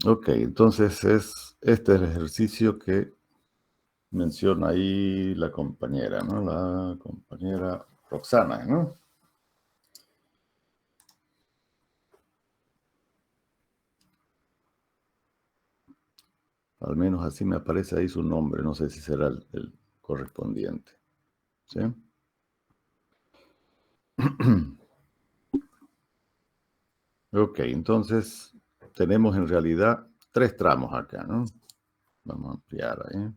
Ok, entonces este es el ejercicio que menciona ahí la compañera, ¿no? La compañera Roxana, ¿no? Al menos así me aparece ahí su nombre, no sé si será el correspondiente. ¿Sí? Ok, entonces tenemos en realidad tres tramos acá, ¿no? Vamos a ampliar ahí.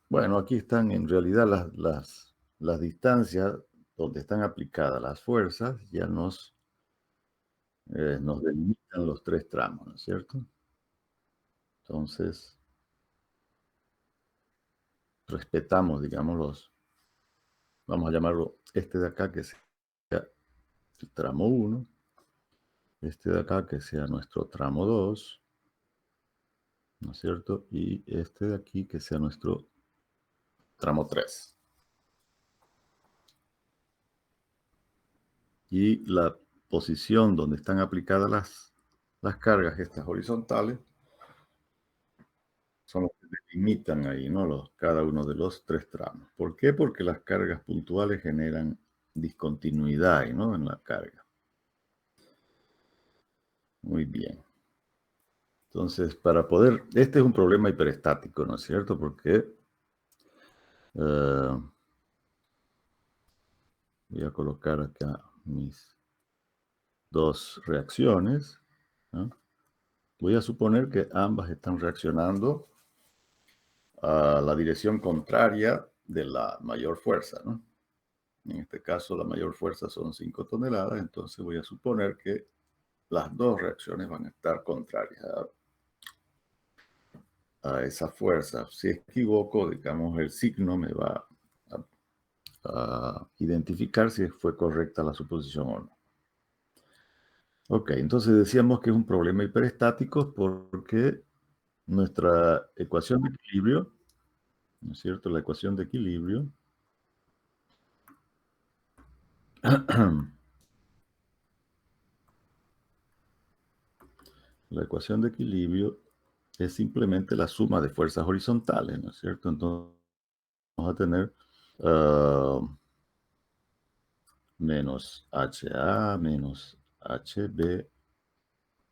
Bueno, aquí están en realidad las distancias donde están aplicadas las fuerzas, ya nos delimitan los tres tramos, ¿no es cierto? Entonces, respetamos, digamos, vamos a llamarlo este de acá que sea el tramo 1, este de acá que sea nuestro tramo 2, ¿no es cierto? Y este de aquí que sea nuestro tramo 3. Y la posición donde están aplicadas las cargas, estas horizontales, son los que delimitan ahí, ¿no? Cada uno de los tres tramos. ¿Por qué? Porque las cargas puntuales generan discontinuidad, ¿no? En la carga. Muy bien. Entonces, este es un problema hiperestático, ¿no es cierto? Porque voy a colocar acá mis dos reacciones, ¿no? Voy a suponer que ambas están reaccionando a la dirección contraria de la mayor fuerza, ¿no? En este caso, la mayor fuerza son 5 toneladas, entonces voy a suponer que las dos reacciones van a estar contrarias a esa fuerza. Si equivoco, digamos, el signo me va a identificar si fue correcta la suposición o no. Ok, entonces decíamos que es un problema hiperestático porque nuestra ecuación de equilibrio, ¿no es cierto? La ecuación de equilibrio la ecuación de equilibrio es simplemente la suma de fuerzas horizontales, ¿no es cierto? Entonces vamos a tener menos HA menos HB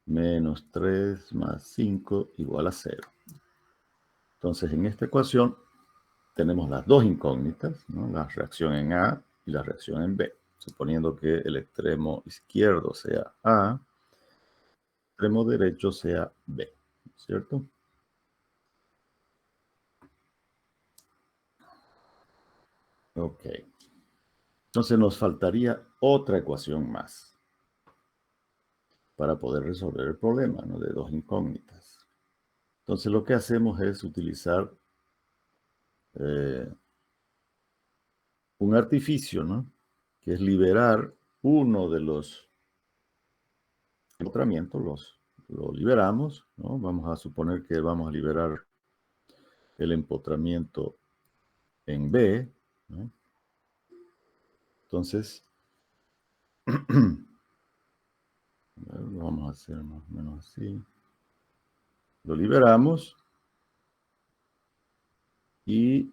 menos 3 más 5 igual a 0. Entonces, en esta ecuación tenemos las dos incógnitas, ¿no? La reacción en A y la reacción en B, suponiendo que el extremo izquierdo sea A, el extremo derecho sea B, ¿cierto? Ok. Entonces nos faltaría otra ecuación más para poder resolver el problema, ¿no? De dos incógnitas. Entonces lo que hacemos es utilizar eh, un artificio, ¿no? Que es liberar uno de los empotramientos, lo liberamos, ¿no? Vamos a suponer que vamos a liberar el empotramiento en B, ¿no? Entonces, lo vamos a hacer más o menos así. Lo liberamos y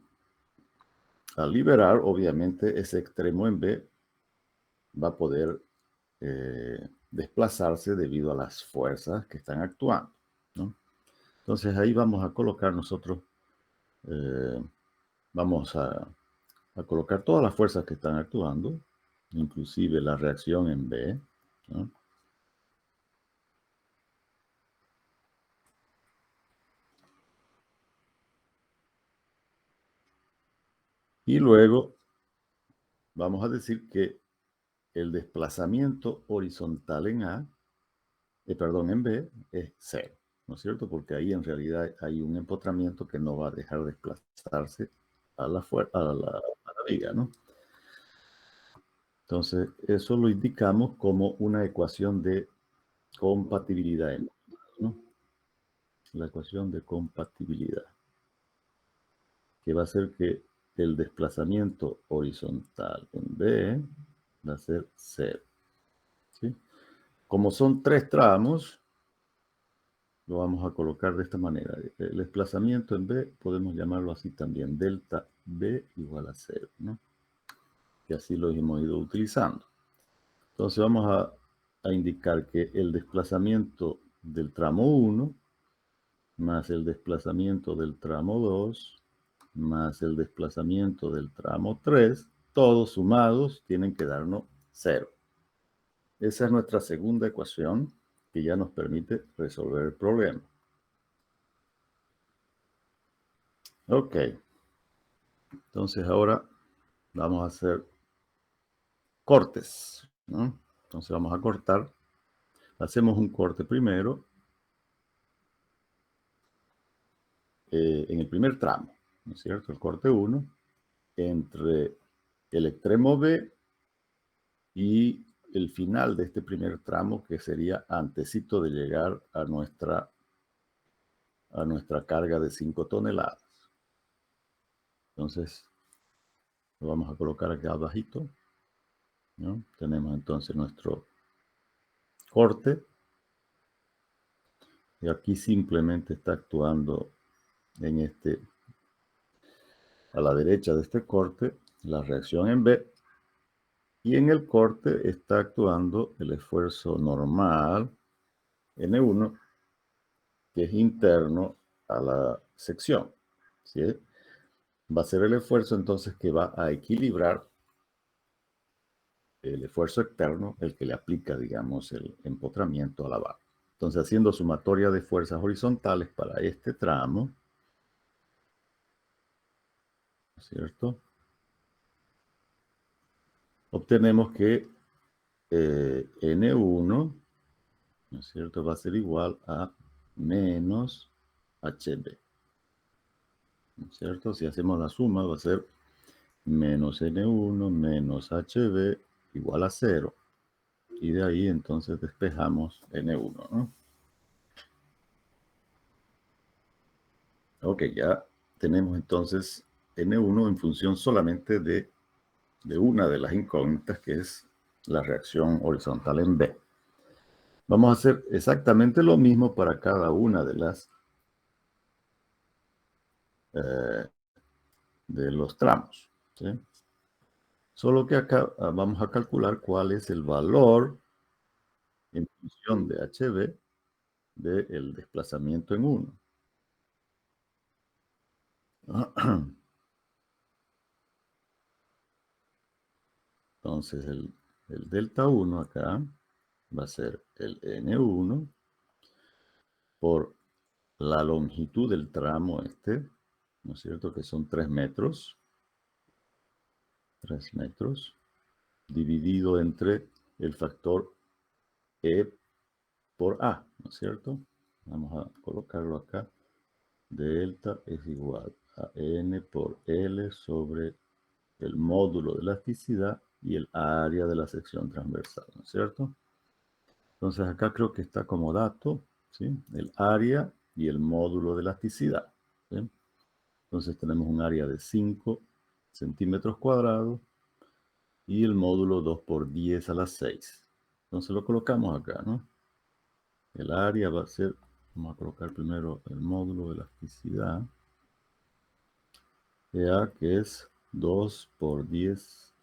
al liberar, obviamente, ese extremo en B va a poder desplazarse debido a las fuerzas que están actuando, ¿no? Entonces ahí vamos a colocar nosotros, eh, vamos a colocar todas las fuerzas que están actuando, inclusive la reacción en B, ¿no? Y luego vamos a decir que el desplazamiento horizontal en en B es cero, ¿no es cierto? Porque ahí en realidad hay un empotramiento que no va a dejar desplazarse a la viga, ¿no? Entonces, eso lo indicamos como una ecuación de compatibilidad, ¿no? La ecuación de compatibilidad, que va a ser que el desplazamiento horizontal en B va a ser cero, Como son 3 tramos, lo vamos a colocar de esta manera. El desplazamiento en B podemos llamarlo así también, delta B igual a 0, ¿no? Que así lo hemos ido utilizando. Entonces vamos a indicar que el desplazamiento del tramo 1 más el desplazamiento del tramo 2 más el desplazamiento del tramo 3, todos sumados tienen que darnos 0. Esa es nuestra segunda ecuación que ya nos permite resolver el problema. Ok. Entonces ahora vamos a hacer cortes, ¿no? Entonces vamos a cortar. Hacemos un corte primero en el primer tramo, ¿no es cierto? El corte 1 entre el extremo B y el final de este primer tramo, que sería antesito de llegar a nuestra carga de 5 toneladas. Entonces, lo vamos a colocar acá abajito, ¿no? Tenemos entonces nuestro corte, y aquí simplemente está actuando en a la derecha de este corte, la reacción en B, y en el corte está actuando el esfuerzo normal, N1, que es interno a la sección, ¿sí? Va a ser el esfuerzo entonces que va a equilibrar el esfuerzo externo, el que le aplica, digamos, el empotramiento a la barra. Entonces, haciendo sumatoria de fuerzas horizontales para este tramo, ¿no es cierto? Obtenemos que N1, ¿no es cierto?, va a ser igual a menos HB, ¿no es cierto? Si hacemos la suma, va a ser menos N1 menos HB igual a 0. Y de ahí entonces despejamos N1, ¿no? Ok, ya tenemos entonces N1 en función solamente de una de las incógnitas, que es la reacción horizontal en B. Vamos a hacer exactamente lo mismo para cada una de de los tramos, ¿sí? Solo que acá vamos a calcular cuál es el valor en función de HB del desplazamiento en 1. Entonces el delta 1 acá va a ser el N1 por la longitud del tramo ¿no es cierto? Que son 3 metros. 3 metros, dividido entre el factor E por A, ¿no es cierto? Vamos a colocarlo acá. Delta es igual a N por L sobre el módulo de elasticidad y el área de la sección transversal, ¿no es cierto? Entonces acá creo que está como dato, ¿sí? El área y el módulo de elasticidad, ¿sí? Entonces tenemos un área de 5 centímetros cuadrados y el módulo 2 por 10 a la 6. Entonces lo colocamos acá, ¿no? El área va a ser, vamos a colocar primero el módulo de elasticidad, EA, que es 2 por 10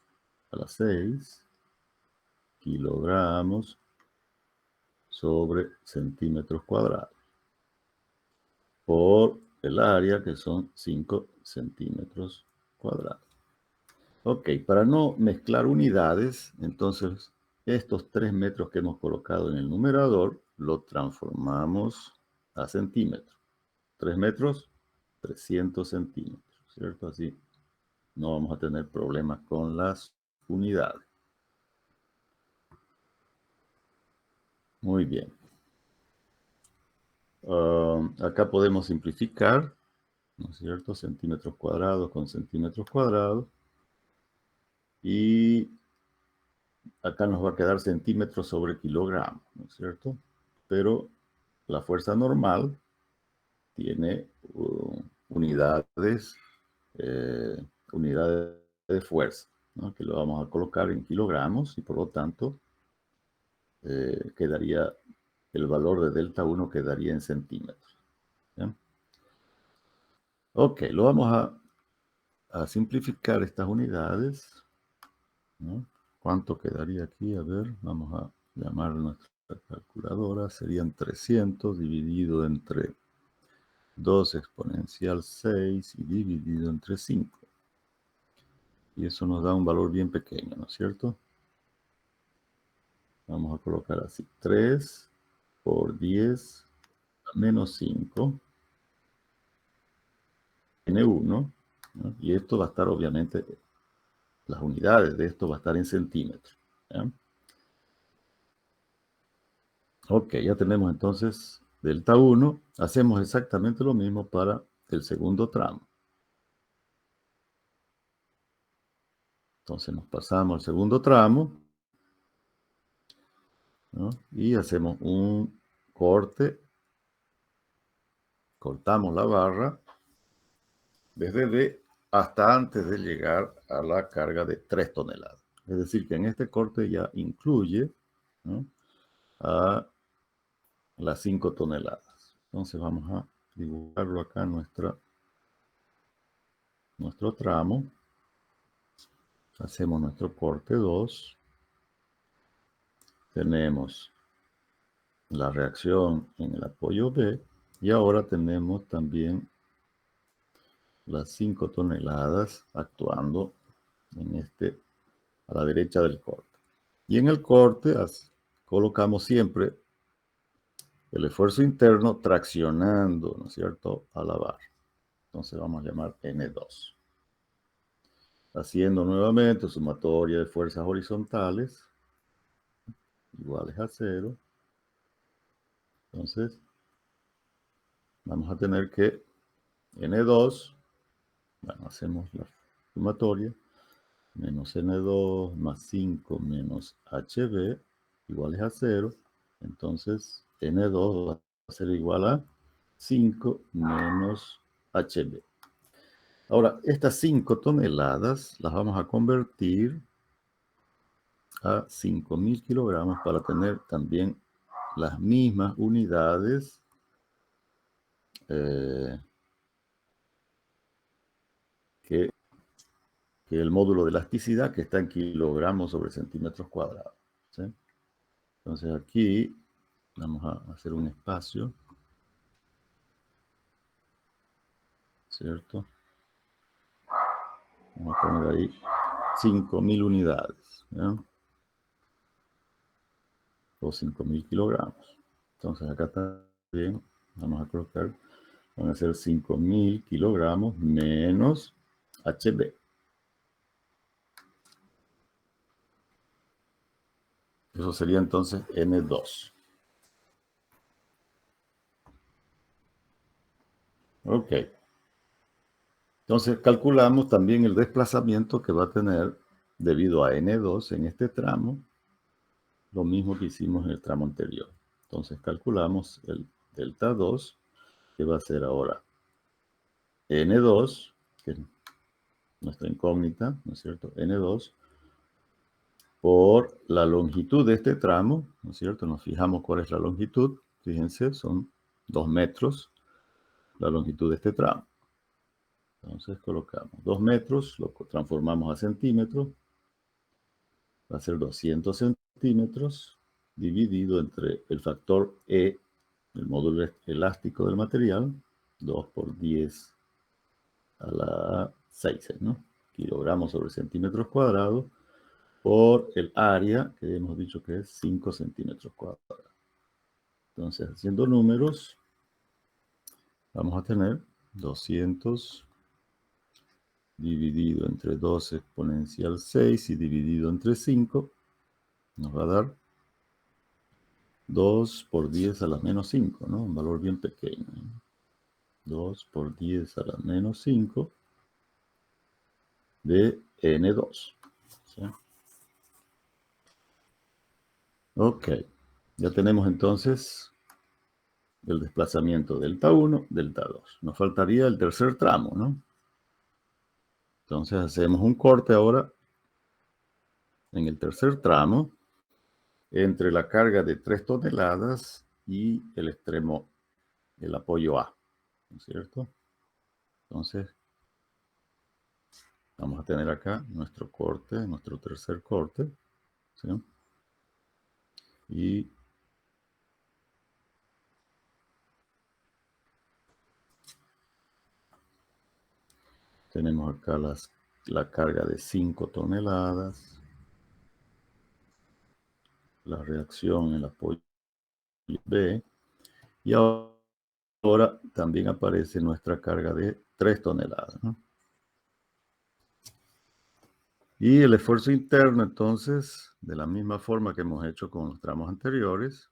a la 6 kilogramos sobre centímetros cuadrados, por el área, que son 5 centímetros cuadrados. Ok, para no mezclar unidades, entonces estos 3 metros que hemos colocado en el numerador lo transformamos a centímetros. 3 metros, 300 centímetros, ¿cierto? Así no vamos a tener problemas con las unidades. Muy bien. Acá podemos simplificar, ¿no es cierto? Centímetros cuadrados con centímetros cuadrados. Y acá nos va a quedar centímetros sobre kilogramos, ¿no es cierto? Pero la fuerza normal tiene unidades, unidades de fuerza, ¿no? Que lo vamos a colocar en kilogramos y por lo tanto quedaría, el valor de delta 1 quedaría en centímetros. ¿Bien? Ok, lo vamos a simplificar estas unidades, ¿no? ¿Cuánto quedaría aquí? A ver, vamos a llamar a nuestra calculadora. Serían 300 dividido entre 2 exponencial 6 y dividido entre 5. Y eso nos da un valor bien pequeño, ¿no es cierto? Vamos a colocar así. 3 por 10 menos 5 tiene 1. ¿No? Y esto va a estar, obviamente, las unidades de esto va a estar en centímetros. ¿Ya? Ok, ya tenemos entonces delta 1. Hacemos exactamente lo mismo para el segundo tramo. Entonces nos pasamos al segundo tramo, ¿no? Y hacemos un corte. Cortamos la barra desde D hasta antes de llegar a la carga de 3 toneladas. Es decir, que en este corte ya incluye, ¿no?, a las 5 toneladas. Entonces vamos a dibujarlo acá en nuestro tramo. Hacemos nuestro corte 2. Tenemos la reacción en el apoyo B. Y ahora tenemos también las 5 toneladas actuando a la derecha del corte. Y en el corte colocamos siempre el esfuerzo interno traccionando, ¿no es cierto?, a la barra. Entonces vamos a llamar N2. Haciendo nuevamente sumatoria de fuerzas horizontales iguales a 0. Entonces vamos a tener que N2, bueno, hacemos la sumatoria, menos N2 más 5 menos HB iguales a 0. Entonces N2 va a ser igual a 5 menos HB. Ahora, estas 5 toneladas las vamos a convertir a 5.000 kilogramos para tener también las mismas unidades que el módulo de elasticidad, que está en kilogramos sobre centímetros cuadrados. ¿Sí? Entonces aquí vamos a hacer un espacio, ¿cierto? Vamos a poner ahí 5.000 unidades, ¿ya? O 5.000 kilogramos. Entonces acá también vamos a colocar, van a ser 5.000 kilogramos menos HB. Eso sería entonces N2. Ok. Entonces calculamos también el desplazamiento que va a tener debido a N2 en este tramo, lo mismo que hicimos en el tramo anterior. Entonces calculamos el delta 2, que va a ser ahora N2, que es nuestra incógnita, ¿no es cierto? N2 por la longitud de este tramo, ¿no es cierto? Nos fijamos cuál es la longitud. Fíjense, son 2 metros la longitud de este tramo. Entonces colocamos 2 metros, lo transformamos a centímetros. Va a ser 200 centímetros dividido entre el factor E, el módulo elástico del material, 2 por 10 a la 6, ¿no? Kilogramos sobre centímetros cuadrados, por el área, que hemos dicho que es 5 centímetros cuadrados. Entonces, haciendo números, vamos a tener 200 dividido entre 2 exponencial 6 y dividido entre 5, nos va a dar 2 por 10 a la menos 5, ¿no? Un valor bien pequeño. 2 por 10 a la menos 5 de N2. ¿Sí? Ok. Ya tenemos entonces el desplazamiento delta 1, delta 2. Nos faltaría el tercer tramo, ¿no? Entonces hacemos un corte ahora en el tercer tramo. entre la carga de 3 toneladas y el extremo, el apoyo A, ¿no es cierto? Entonces, vamos a tener acá nuestro corte, nuestro tercer corte, ¿sí? Y tenemos acá la carga de 5 toneladas, la reacción en el apoyo B, y ahora también aparece nuestra carga de 3 toneladas, ¿no? Y el esfuerzo interno, entonces, de la misma forma que hemos hecho con los tramos anteriores,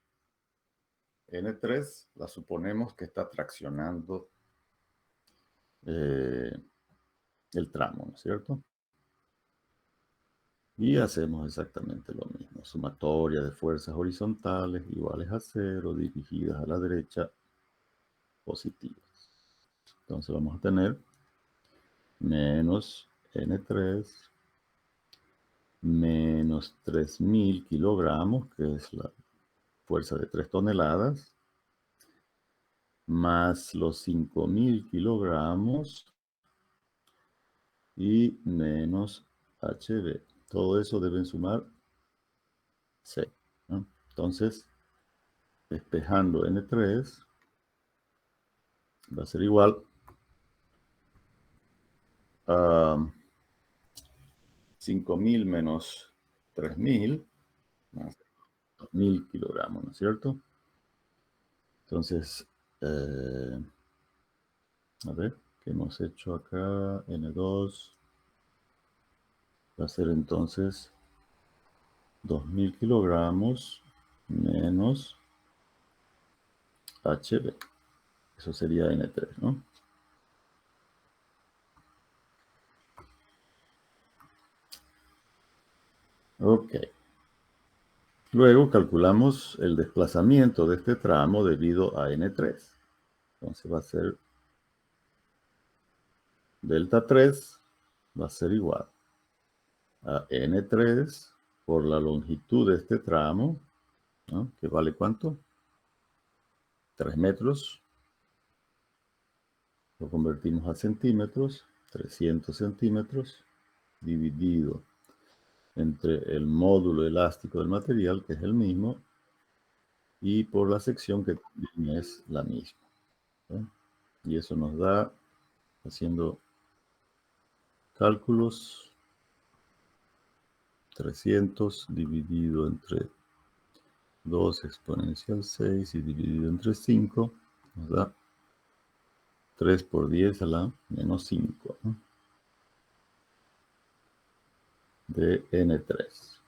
N3 la suponemos que está traccionando el tramo, ¿no es cierto? Y hacemos exactamente lo mismo. Sumatoria de fuerzas horizontales iguales a 0, dirigidas a la derecha, positivas. Entonces vamos a tener menos N3 menos 3.000 kilogramos, que es la fuerza de 3 toneladas, más los 5.000 kilogramos y menos HB. Todo eso deben sumar 6, ¿no? Entonces, despejando N3 va a ser igual a 5.000 menos 3.000 más 2.000 kilogramos, ¿no es cierto? Entonces, a ver, ¿qué hemos hecho acá? N2 va a ser entonces 2.000 kilogramos menos HB. Eso sería N3, ¿no? Ok. Luego calculamos el desplazamiento de este tramo debido a N3. Entonces va a ser delta 3 va a ser igual a N3 por la longitud de este tramo, ¿no? ¿Que vale cuánto? 3 metros. Lo convertimos a centímetros, 300 centímetros, dividido entre el módulo elástico del material, que es el mismo, y por la sección que también es la misma, ¿sí? Y eso nos da, haciendo cálculos, 300 dividido entre 2 exponencial 6 y dividido entre 5, nos da 3 por 10 a la menos 5, ¿no? De N3.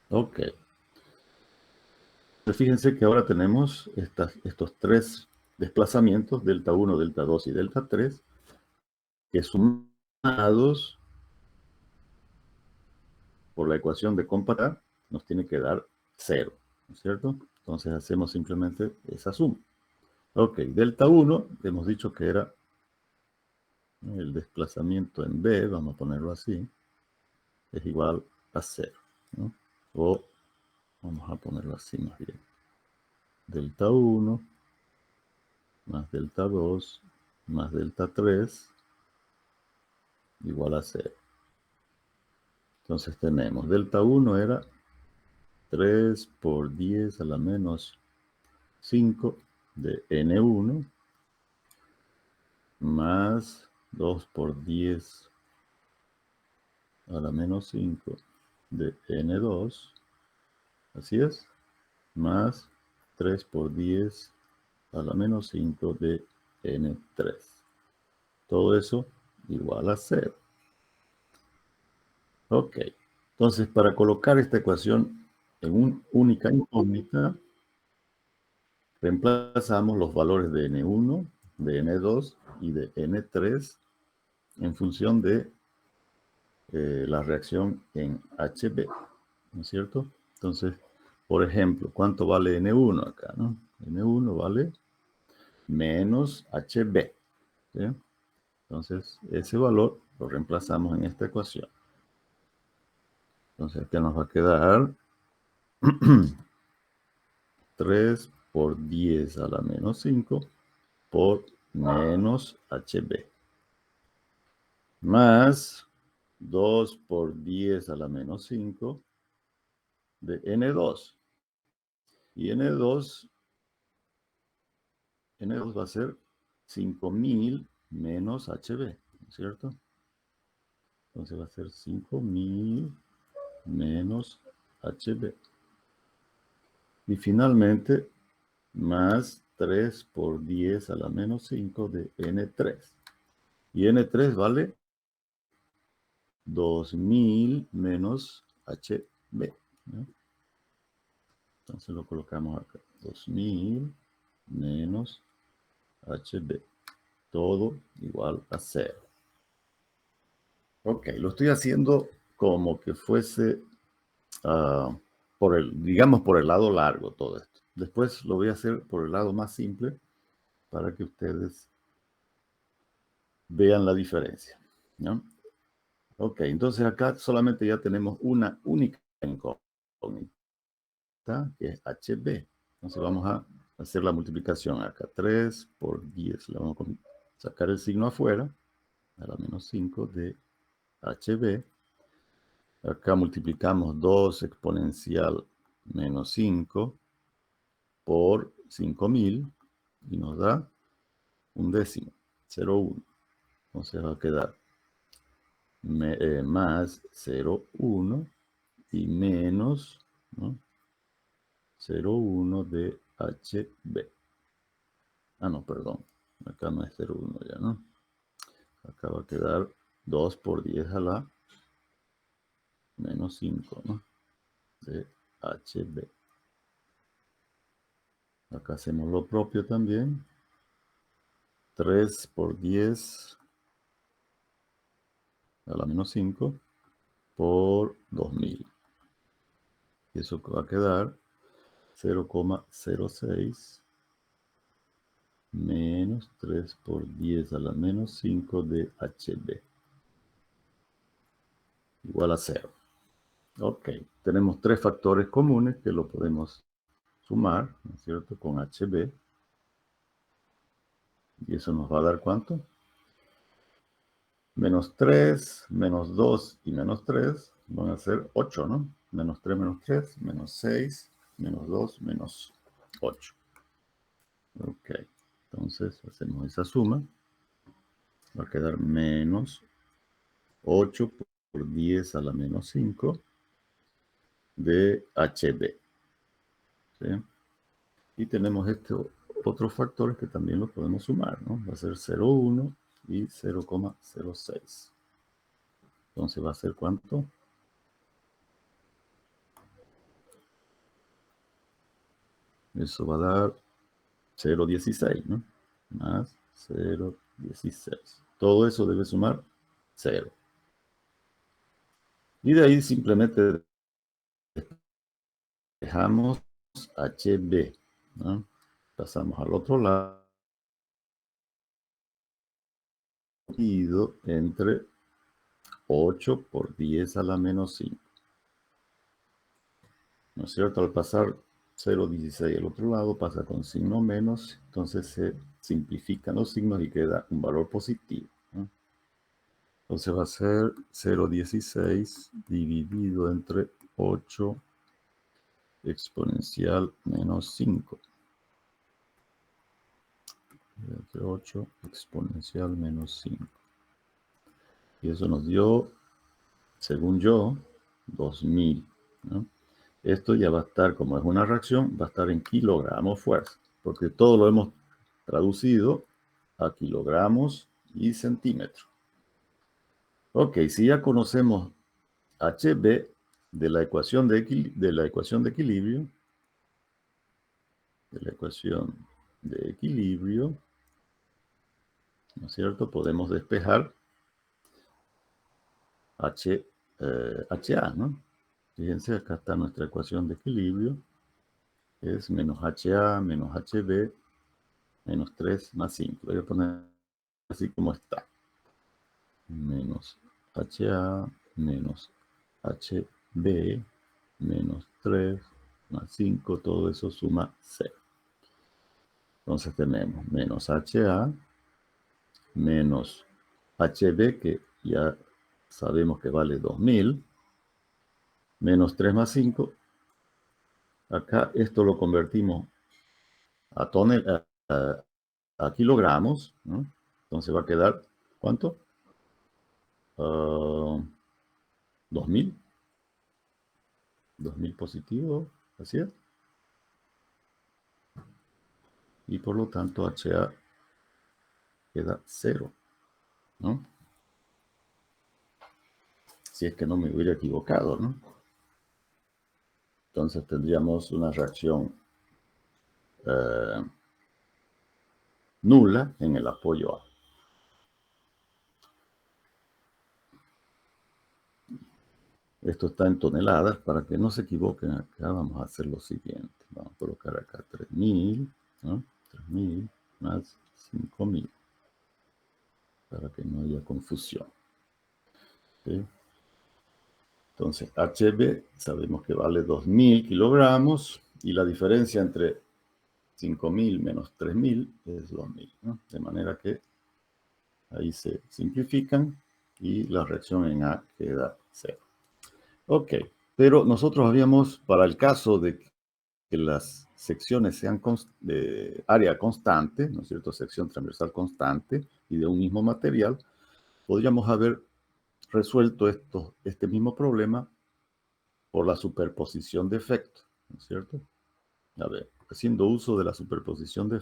Ok. Fíjense que ahora tenemos estos tres desplazamientos, delta 1, delta 2 y delta 3, que sumados por la ecuación de comparar nos tiene que dar 0, ¿no es cierto? Entonces hacemos simplemente esa suma. Ok, delta 1, hemos dicho que era el desplazamiento en B, vamos a ponerlo así, es igual a 0, ¿no? O vamos a ponerlo así más bien. Delta 1 más delta 2 más delta 3 igual a 0. Entonces tenemos delta 1 era 3 por 10 a la menos 5 de N1 más 2 por 10 a la menos 5 de N2, así es, más 3 por 10 a la menos 5 de N3. Todo eso igual a 0. Ok, entonces para colocar esta ecuación en una única incógnita, reemplazamos los valores de N1, de N2 y de N3 en función de la reacción en HB, ¿no es cierto? Entonces, por ejemplo, ¿cuánto vale N1 acá, no? N1 vale menos HB, ¿sí? Entonces, ese valor lo reemplazamos en esta ecuación. Entonces acá nos va a quedar 3 por 10 a la menos 5 por menos HB. Más 2 por 10 a la menos 5 de N2. Y N2 va a ser 5000 menos HB, ¿no es cierto? Entonces va a ser 5000 menos HB. Y finalmente, más 3 por 10 a la menos 5 de N3. Y N3 vale 2000 menos HB, ¿no? Entonces lo colocamos acá. 2000 menos HB. Todo igual a 0. Ok, lo estoy haciendo como que fuese, digamos, por el lado largo todo esto. Después lo voy a hacer por el lado más simple para que ustedes vean la diferencia, ¿no? Ok, entonces acá solamente ya tenemos una única incógnita, que es HB. Entonces vamos a hacer la multiplicación acá. 3 por 10. Le vamos a sacar el signo afuera, a la menos 5 de HB. Acá multiplicamos 2 exponencial menos 5 por 5000 y nos da un décimo, 0,1. Entonces va a quedar más 0,1 y menos, ¿no?, 0,1 de HB. Ah, no, perdón. Acá no es 0,1 ya, ¿no? Acá va a quedar 2 por 10 a la menos 5, ¿no?, de HB. Acá hacemos lo propio también. 3 por 10 a la menos 5 por 2000. Y eso va a quedar 0,06 menos 3 por 10 a la menos 5 de HB. Igual a 0. Ok, tenemos tres factores comunes que lo podemos sumar, ¿no es cierto?, con HB. Y eso nos va a dar ¿cuánto? Menos 3, menos 2 y menos 3 van a ser 8, ¿no? Menos 3, menos 3, menos 6, menos 2, menos 8. Ok, entonces hacemos esa suma. Va a quedar menos 8 por 10 a la menos 5 de HB. ¿Sí? Y tenemos estos otros factores que también los podemos sumar, ¿no? Va a ser 0,1 y 0,06. Entonces va a ser ¿cuánto? Eso va a dar 0,16, ¿no? Más 0,16. Todo eso debe sumar 0. Y de ahí simplemente dejamos HB, ¿no? Pasamos al otro lado entre 8 por 10 a la menos 5. ¿No es cierto? Al pasar 0,16 al otro lado pasa con signo menos, entonces se simplifican los signos y queda un valor positivo, ¿no? Entonces va a ser 0,16 dividido entre 8 exponencial menos 5. Entre 8 exponencial menos 5. Y eso nos dio, según yo, 2000, ¿no? Esto ya va a estar, como es una reacción, va a estar en kilogramos fuerza, porque todo lo hemos traducido a kilogramos y centímetros. Ok, si ya conocemos HB de la ecuación de equilibrio, ¿no es cierto? Podemos despejar HA, ¿no? Fíjense, acá está nuestra ecuación de equilibrio. Es menos HA menos HB menos 3 más 5. Lo voy a poner así como está. Menos HA menos HB B menos 3 más 5, todo eso suma 0. Entonces tenemos menos HA menos HB, que ya sabemos que vale 2000, menos 3 más 5. Acá esto lo convertimos a kilogramos, ¿no? Entonces va a quedar, ¿cuánto? 2000. 2000 positivo, así es. Y por lo tanto HA queda 0, ¿no? Si es que no me hubiera equivocado, ¿no? Entonces tendríamos una reacción nula en el apoyo A. Esto está en toneladas. Para que no se equivoquen acá, vamos a hacer lo siguiente. Vamos a colocar acá 3000, ¿no? 3000 más 5000, para que no haya confusión. ¿Sí? Entonces, HB sabemos que vale 2000 kilogramos, y la diferencia entre 5000 menos 3000 es 2000, ¿no? De manera que ahí se simplifican y la reacción en A queda 0. Ok, pero nosotros habíamos, para el caso de que las secciones sean de área constante, ¿no es cierto? Sección transversal constante y de un mismo material, podríamos haber resuelto este mismo problema por la superposición de efectos, ¿no es cierto? A ver, haciendo uso de la superposición de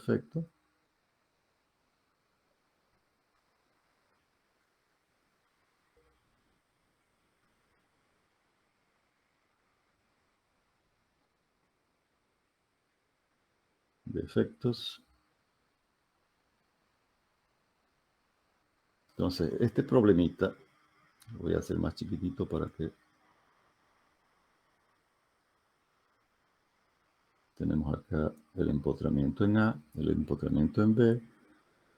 efectos, entonces este problemita lo voy a hacer más chiquitito para que tenemos acá el empotramiento en A, el empotramiento en B,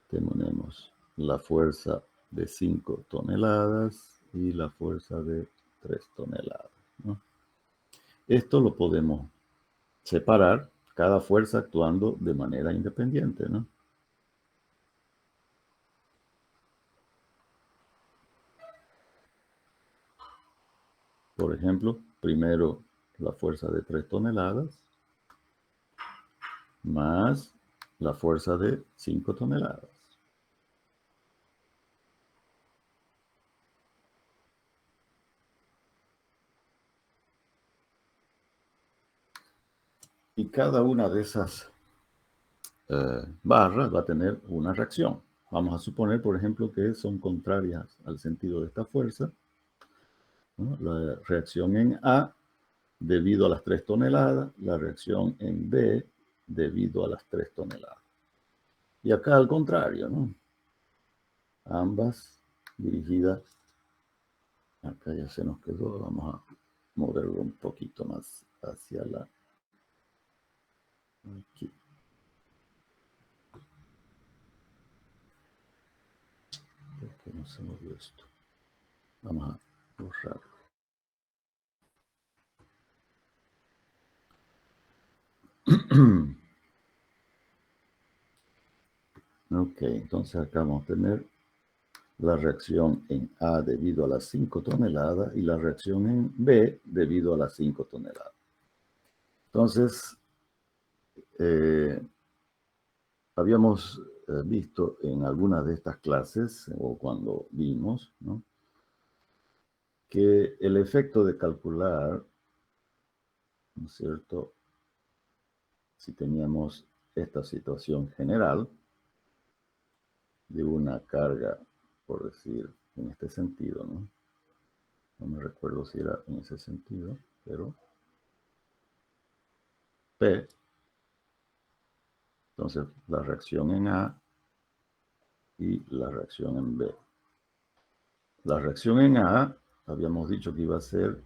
tenemos la fuerza de 5 toneladas y la fuerza de 3 toneladas, ¿no? Esto lo podemos separar, cada fuerza actuando de manera independiente, ¿no? Por ejemplo, primero la fuerza de 3 toneladas más la fuerza de 5 toneladas. Y cada una de esas barras va a tener una reacción. Vamos a suponer, por ejemplo, que son contrarias al sentido de esta fuerza, ¿no? La reacción en A debido a las 3 toneladas, la reacción en B debido a las 3 toneladas. Y acá al contrario, ¿no? Ambas dirigidas, acá ya se nos quedó, vamos a moverlo un poquito más hacia la... Aquí. ¿Por qué no se movió esto? Vamos a borrar. Ok, entonces acá vamos a tener la reacción en A debido a las 5 toneladas y la reacción en B debido a las 5 toneladas. Entonces, habíamos visto en algunas de estas clases, o cuando vimos, ¿no?, que el efecto de calcular, ¿no es cierto?, si teníamos esta situación general de una carga, por decir, en este sentido, ¿no? No me recuerdo si era en ese sentido, pero P, entonces la reacción en A y la reacción en B. La reacción en A, habíamos dicho que iba a ser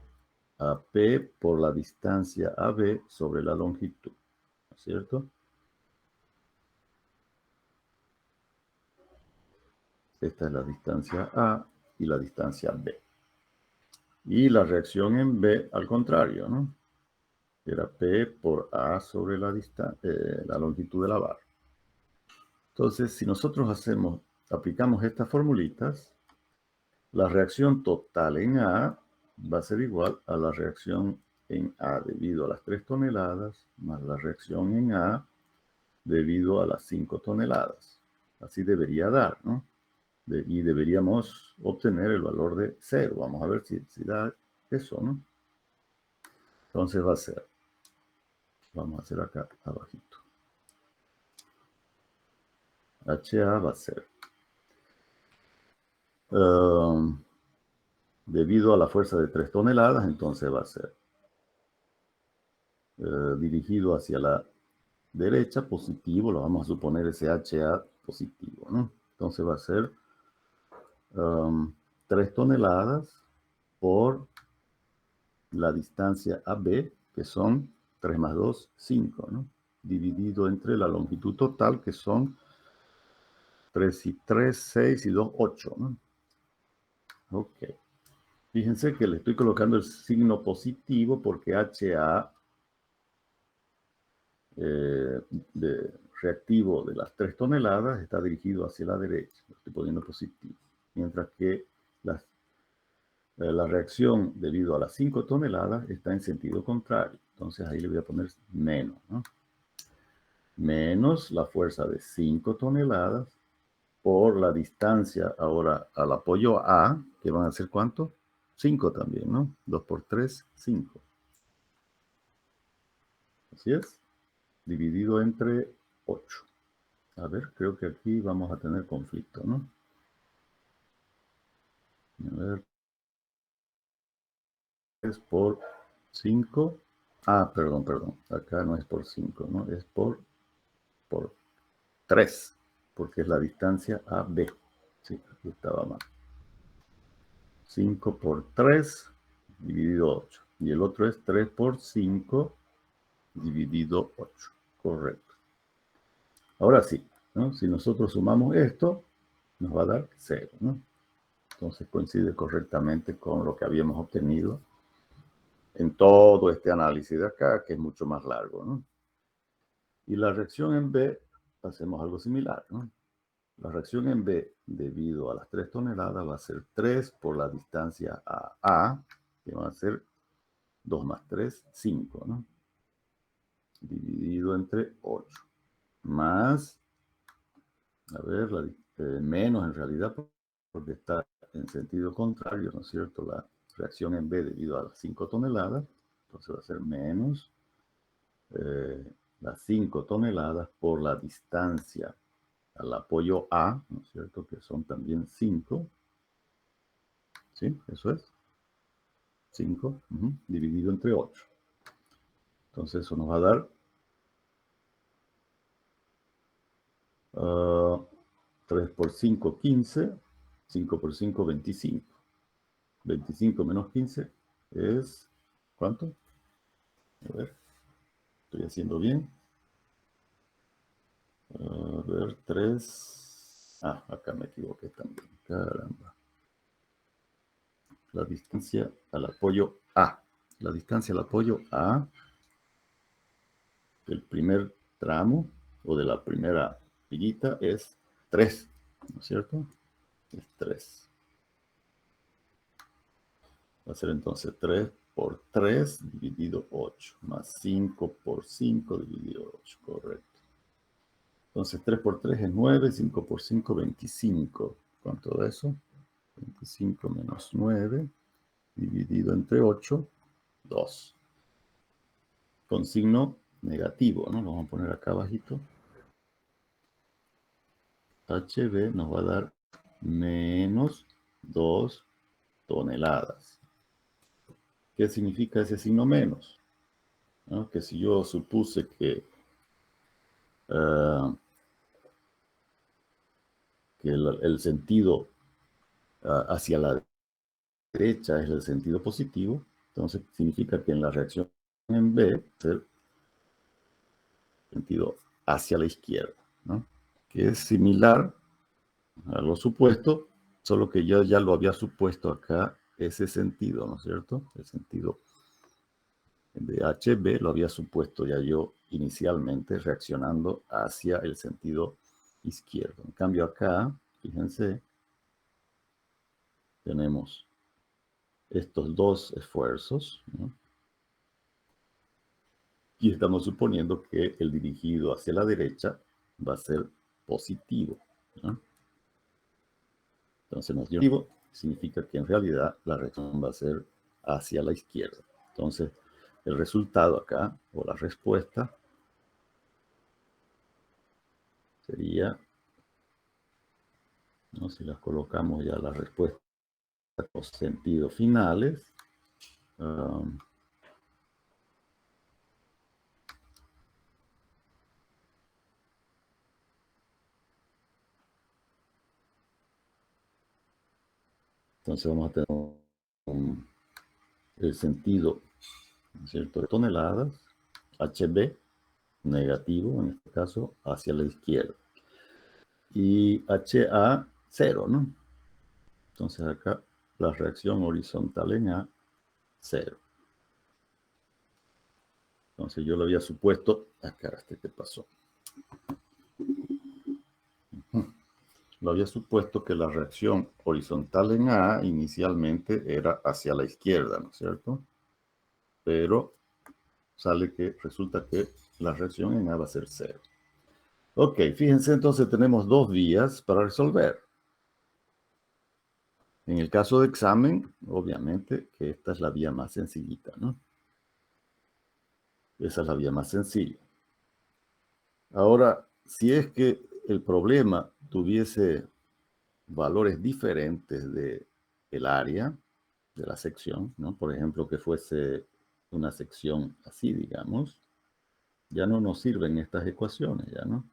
AP por la distancia AB sobre la longitud, ¿no es cierto? Esta es la distancia A y la distancia B. Y la reacción en B al contrario, ¿no? Era P por A sobre la longitud de la barra. Entonces, si nosotros aplicamos estas formulitas, la reacción total en A va a ser igual a la reacción en A debido a las 3 toneladas más la reacción en A debido a las 5 toneladas. Así debería dar, ¿no? Y deberíamos obtener el valor de 0. Vamos a ver si da eso, ¿no? Entonces va a ser, vamos a hacer acá abajito. HA va a ser, debido a la fuerza de 3 toneladas, entonces va a ser dirigido hacia la derecha, positivo, lo vamos a suponer ese HA positivo, ¿no? Entonces va a ser 3 toneladas por la distancia AB, que son 3 más 2, 5, ¿no? Dividido entre la longitud total, que son 3 y 3, 6 y 2, 8, ¿no? Ok. Fíjense que le estoy colocando el signo positivo porque HA reactivo de las 3 toneladas está dirigido hacia la derecha. Lo estoy poniendo positivo. Mientras que la reacción debido a las 5 toneladas está en sentido contrario. Entonces ahí le voy a poner menos, ¿no? Menos la fuerza de 5 toneladas por la distancia ahora al apoyo A, que van a ser ¿cuánto? 5 también, ¿no? 2 por 3, 5. Así es. Dividido entre 8. A ver, creo que aquí vamos a tener conflicto, ¿no? A ver. Es por 5. Ah, perdón. Acá no es por 5, ¿no? Es por 3, porque es la distancia AB. Sí, aquí estaba mal. 5 por 3 dividido 8. Y el otro es 3 por 5 dividido 8. Correcto. Ahora sí, ¿no? Si nosotros sumamos esto, nos va a dar 0, ¿no? Entonces coincide correctamente con lo que habíamos obtenido en todo este análisis de acá, que es mucho más largo, ¿no? Y la reacción en B, hacemos algo similar, ¿no? La reacción en B, debido a las 3 toneladas, va a ser 3 por la distancia a A, que va a ser 2 más 3, 5, ¿no? Dividido entre 8. Más, a ver, menos en realidad, porque está en sentido contrario, ¿no es cierto? La reacción en B debido a las 5 toneladas, entonces va a ser menos las 5 toneladas por la distancia al apoyo A, ¿no es cierto? Que son también 5. ¿Sí? Eso es. 5 dividido entre 8. Entonces eso nos va a dar 3 por 5, 15. 5 por 5, 25. 25 menos 15 es... ¿Cuánto? A ver, estoy haciendo bien. A ver, 3. Ah, acá me equivoqué también. Caramba. La distancia al apoyo A. La distancia al apoyo A del primer tramo o de la primera higuita es 3, ¿no es cierto? Es 3. Va a ser entonces 3 por 3 dividido 8, más 5 por 5 dividido 8, correcto. Entonces 3 por 3 es 9, 5 por 5, 25. ¿Cuánto da eso? 25 menos 9 dividido entre 8, 2. Con signo negativo, ¿no? Lo vamos a poner acá abajito. HB nos va a dar menos 2 toneladas. ¿Qué significa ese signo menos? ¿No? Que si yo supuse que el sentido hacia la derecha es el sentido positivo, entonces significa que en la reacción en B es el sentido hacia la izquierda, ¿no? Que es similar a lo supuesto, solo que yo ya lo había supuesto acá ese sentido, ¿no es cierto? El sentido de HB lo había supuesto ya yo inicialmente reaccionando hacia el sentido izquierdo. En cambio acá, fíjense, tenemos estos dos esfuerzos, ¿no? Y estamos suponiendo que el dirigido hacia la derecha va a ser positivo, ¿no? Entonces nos dio positivo, significa que en realidad la reacción va a ser hacia la izquierda. Entonces, el resultado acá, o la respuesta, sería, ¿no? Si las colocamos ya las respuestas o sentidos finales, entonces vamos a tener el sentido, ¿no es cierto?, de toneladas, HB, negativo, en este caso, hacia la izquierda. Y HA, 0, ¿no? Entonces acá la reacción horizontal en A, 0. Entonces yo lo había supuesto, acá, ¿qué pasó? Lo había supuesto que la reacción horizontal en A inicialmente era hacia la izquierda, ¿no es cierto? Pero sale que resulta que la reacción en A va a ser 0. Ok, fíjense, entonces tenemos dos vías para resolver. En el caso de examen, obviamente que esta es la vía más sencillita, ¿no? Esa es la vía más sencilla. Ahora, si es que el problema tuviese valores diferentes del área, de la sección, ¿no? Por ejemplo, que fuese una sección así, digamos, ya no nos sirven estas ecuaciones, ya no,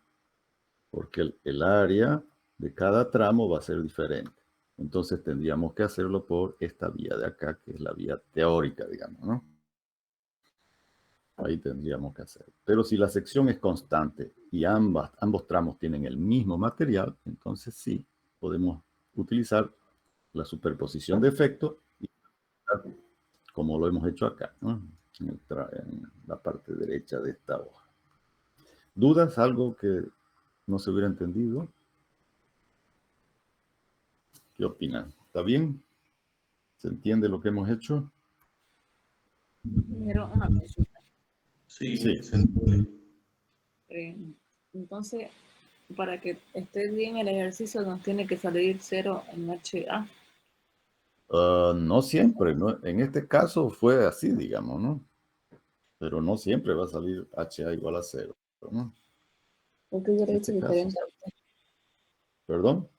porque el área de cada tramo va a ser diferente. Entonces tendríamos que hacerlo por esta vía de acá, que es la vía teórica, digamos, ¿no? Ahí tendríamos que hacer. Pero si la sección es constante y ambos tramos tienen el mismo material, entonces sí, podemos utilizar la superposición de efectos como lo hemos hecho acá, ¿no? En la parte derecha de esta hoja. ¿Dudas? ¿Algo que no se hubiera entendido? ¿Qué opinan? ¿Está bien? ¿Se entiende lo que hemos hecho? Pero una consulta. Sí. Se entiende. Entonces, para que esté bien el ejercicio, nos tiene que salir 0 en HA. No siempre, ¿no? En este caso fue así, digamos, ¿no? Pero no siempre va a salir HA igual a 0, ¿no? Porque yo En lo hice este caso. diferente a usted. ¿Perdón?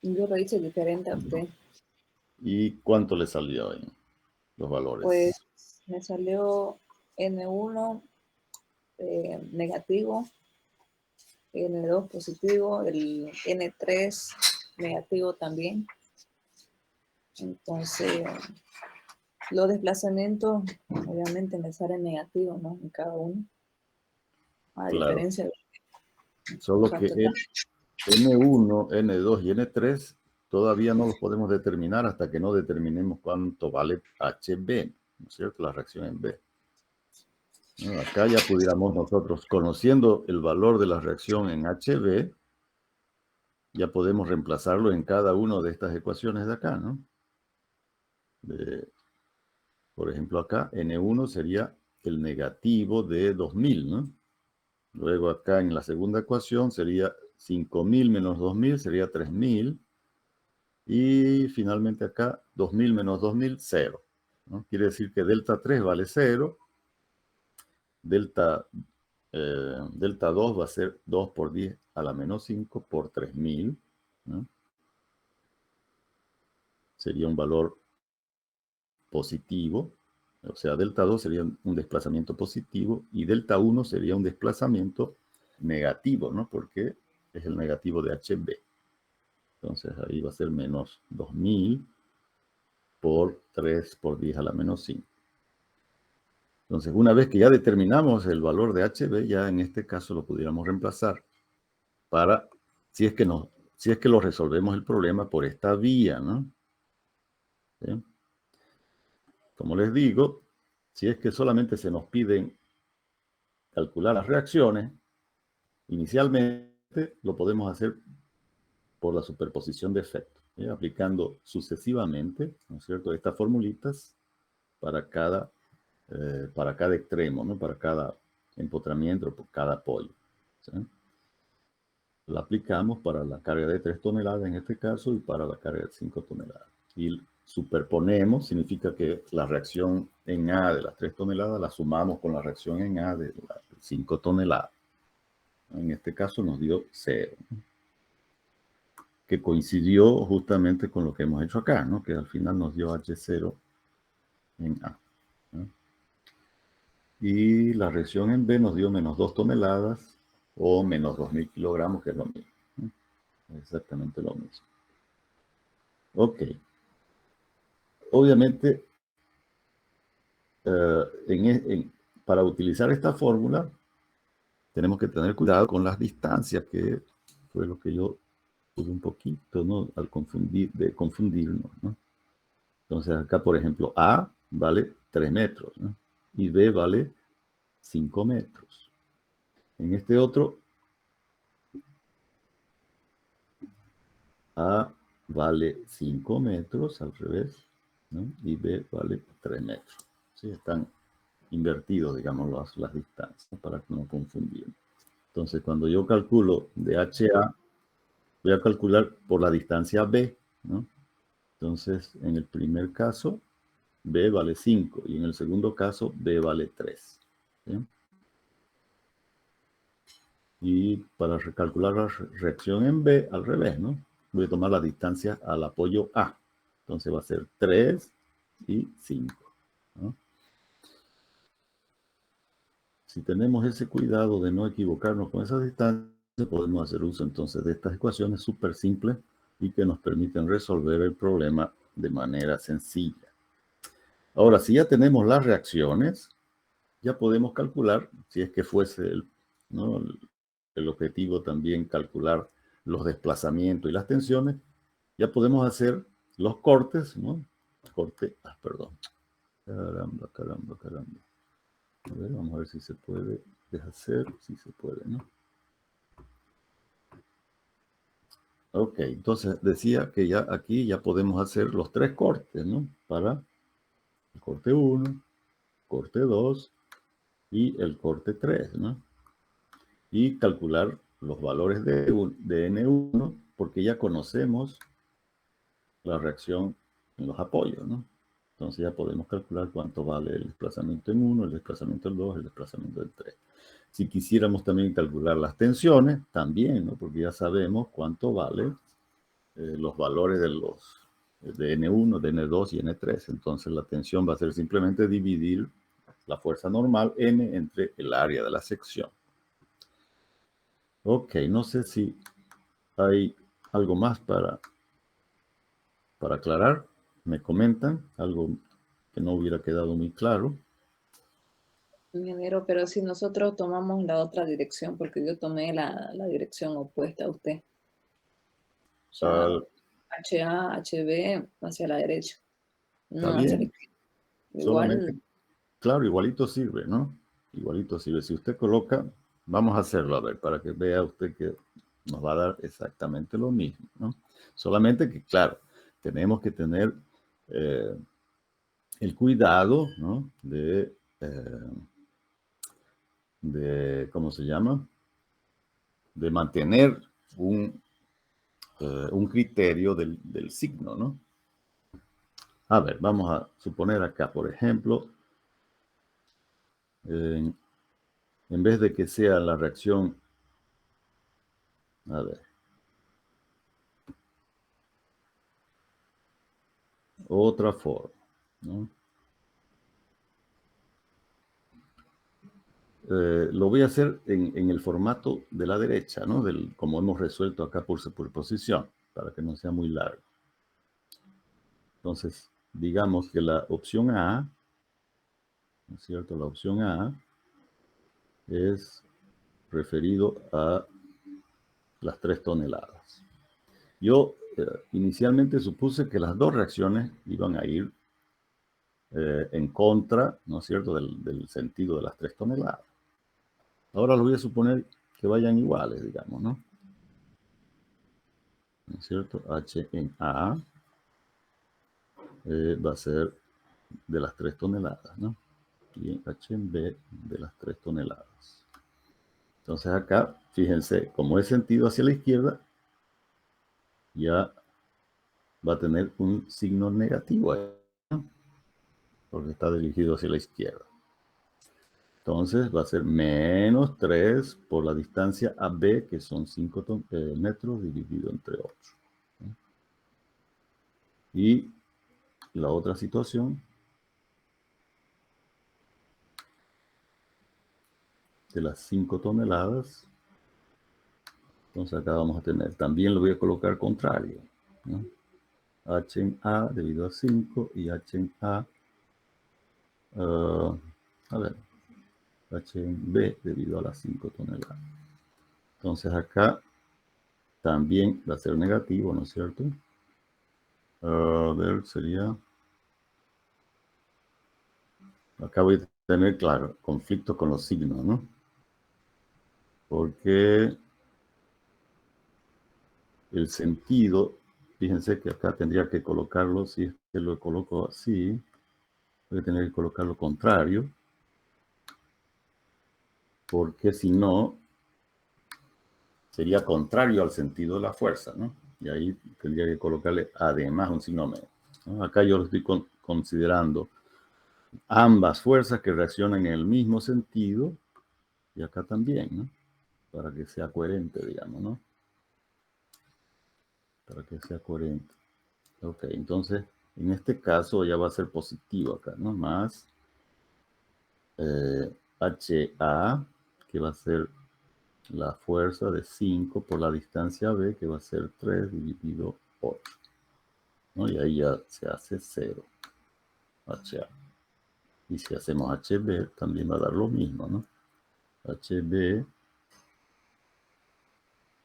Yo lo hice diferente a usted. ¿Y cuánto le salió ahí? Los valores. Pues me salió N1 negativo, N2 positivo, el N3 negativo también. Entonces, los desplazamientos obviamente me salen negativos, ¿no? En cada uno. A Claro. diferencia de... Solo que N1, N2 y N3 todavía no los podemos determinar hasta que no determinemos cuánto vale HB, ¿no es cierto? La reacción en B. ¿No? Acá ya pudiéramos nosotros, conociendo el valor de la reacción en HB, ya podemos reemplazarlo en cada una de estas ecuaciones de acá, ¿no? Por ejemplo, acá N1 sería el negativo de 2000, ¿no? Luego acá en la segunda ecuación sería 5000 menos 2000 sería 3000. Y finalmente acá, 2000 menos 2000, 0. ¿No? Quiere decir que delta 3 vale 0. Delta 2 va a ser 2 por 10 a la menos 5 por 3000. ¿No? Sería un valor positivo. O sea, delta 2 sería un desplazamiento positivo y delta 1 sería un desplazamiento negativo, ¿no? Porque es el negativo de HB. Entonces ahí va a ser menos 2000 por 3 por 10 a la menos 5. Entonces, una vez que ya determinamos el valor de HB, ya en este caso lo pudiéramos reemplazar para, si es que lo resolvemos el problema por esta vía, ¿no? ¿Sí? Como les digo, si es que solamente se nos piden calcular las reacciones, inicialmente lo podemos hacer por la superposición de efectos, aplicando sucesivamente, ¿no es cierto?, estas formulitas para cada extremo, ¿no?, para cada empotramiento, por cada apoyo. ¿Sí? La aplicamos para la carga de 3 toneladas en este caso y para la carga de 5 toneladas. Y superponemos, significa que la reacción en A de las 3 toneladas la sumamos con la reacción en A de las 5 toneladas. En este caso nos dio 0, que coincidió justamente con lo que hemos hecho acá, ¿no?, que al final nos dio H0 en A. ¿No? Y la reacción en B nos dio menos 2 toneladas o menos 2.000 kilogramos, que es lo mismo. ¿No? Exactamente lo mismo. Ok. Obviamente, para utilizar esta fórmula, tenemos que tener cuidado con las distancias, que fue lo que yo tuve un poquito, ¿no?, al confundirnos, ¿no? Entonces acá, por ejemplo, A vale 3 metros, ¿no?, y B vale 5 metros. En este otro, A vale 5 metros, al revés, ¿no?, y B vale 3 metros. ¿Sí? Están invertidos, digamos, las distancias, para no confundir. Entonces, cuando yo calculo de HA, voy a calcular por la distancia B, ¿no? Entonces, en el primer caso, B vale 5, y en el segundo caso, B vale 3. ¿Sí? Y para recalcular la reacción en B, al revés, ¿no? Voy a tomar la distancia al apoyo A. Entonces va a ser 3 y 5, ¿no? Si tenemos ese cuidado de no equivocarnos con esa distancia, podemos hacer uso entonces de estas ecuaciones súper simples y que nos permiten resolver el problema de manera sencilla. Ahora, si ya tenemos las reacciones, ya podemos calcular, si es que fuese el objetivo también calcular los desplazamientos y las tensiones, ya podemos hacer los cortes, ¿no? Perdón. Caramba. A ver, vamos a ver si se puede deshacer, si se puede, ¿no? Ok, entonces decía que ya aquí ya podemos hacer los 3 cortes, ¿no? Para el corte 1, corte 2 y el corte 3, ¿no? Y calcular los valores de N1, porque ya conocemos la reacción en los apoyos, ¿no? Entonces ya podemos calcular cuánto vale el desplazamiento en 1, el desplazamiento en 2, el desplazamiento en 3. Si quisiéramos también calcular las tensiones, también, ¿no? Porque ya sabemos cuánto vale los valores de N1, de N2 y N3. Entonces la tensión va a ser simplemente dividir la fuerza normal N entre el área de la sección. Ok, no sé si hay algo más para aclarar. Me comentan algo que no hubiera quedado muy claro. Ingeniero, pero si nosotros tomamos la otra dirección, porque yo tomé la dirección opuesta a usted. O sea, HA, HB hacia la derecha, Está no hacia la bien. izquierda. Solamente, Igual, claro, igualito sirve, ¿no? Igualito sirve. Si usted coloca, vamos a hacerlo, a ver, para que vea usted que nos va a dar exactamente lo mismo, ¿no? Solamente que, claro, tenemos que tener el cuidado, ¿no?, ¿cómo se llama?, de mantener un criterio del signo, ¿no? A ver, vamos a suponer acá, por ejemplo, en vez de que sea la reacción, a ver, otra forma, ¿no? Lo voy a hacer en el formato de la derecha, ¿no? Como hemos resuelto acá por superposición, para que no sea muy largo. Entonces, digamos que la opción A, ¿no es cierto? La opción A es referido a las 3 toneladas. Yo inicialmente supuse que las dos reacciones iban a ir en contra, ¿no es cierto?, del sentido de las 3 toneladas. Ahora lo voy a suponer que vayan iguales, digamos, ¿no? ¿No es cierto? H en A va a ser de las 3 toneladas, ¿no? Y H en B de las 3 toneladas. Entonces acá, fíjense, como es sentido hacia la izquierda, ya va a tener un signo negativo ahí, ¿no? Porque está dirigido hacia la izquierda. Entonces va a ser menos 3 por la distancia AB, que son 5 metros dividido entre 8. ¿No? Y la otra situación de las 5 toneladas, entonces acá vamos a tener, también lo voy a colocar contrario, ¿no? H en A debido a 5 y H en A, a ver, H en B debido a las 5 toneladas. Entonces acá también va a ser negativo, ¿no es cierto? A ver, sería... Acá voy a tener, claro, conflicto con los signos, ¿no? Porque el sentido, fíjense que acá tendría que colocarlo, si es que lo coloco así, voy a tener que colocarlo contrario, porque si no, sería contrario al sentido de la fuerza, ¿no? Y ahí tendría que colocarle además un signo menos, ¿no? Acá yo lo estoy considerando ambas fuerzas que reaccionan en el mismo sentido, y acá también, ¿no? Para que sea coherente, digamos, ¿no? Para que sea coherente. Ok, entonces, en este caso ya va a ser positivo acá, ¿no? Más HA, que va a ser la fuerza de 5 por la distancia B, que va a ser 3 dividido 8, ¿no? Y ahí ya se hace 0, HA. Y si hacemos HB, también va a dar lo mismo, ¿no? HB,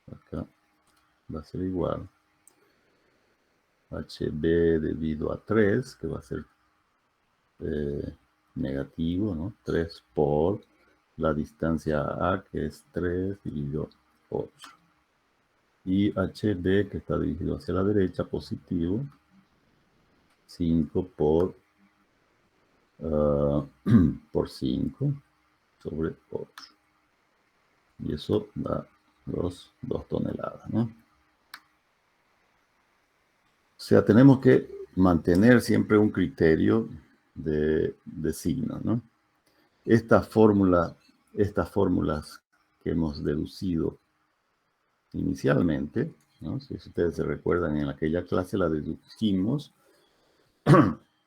acá, va a ser igual. HB debido a 3, que va a ser negativo, ¿no? 3 por la distancia A, que es 3 dividido 8. Y HB, que está dirigido hacia la derecha, positivo, 5 por 5 sobre 8. Y eso da los 2 toneladas, ¿no? O sea, tenemos que mantener siempre un criterio de signo, ¿no? Estas fórmulas que hemos deducido inicialmente, ¿no? Si ustedes se recuerdan, en aquella clase la dedujimos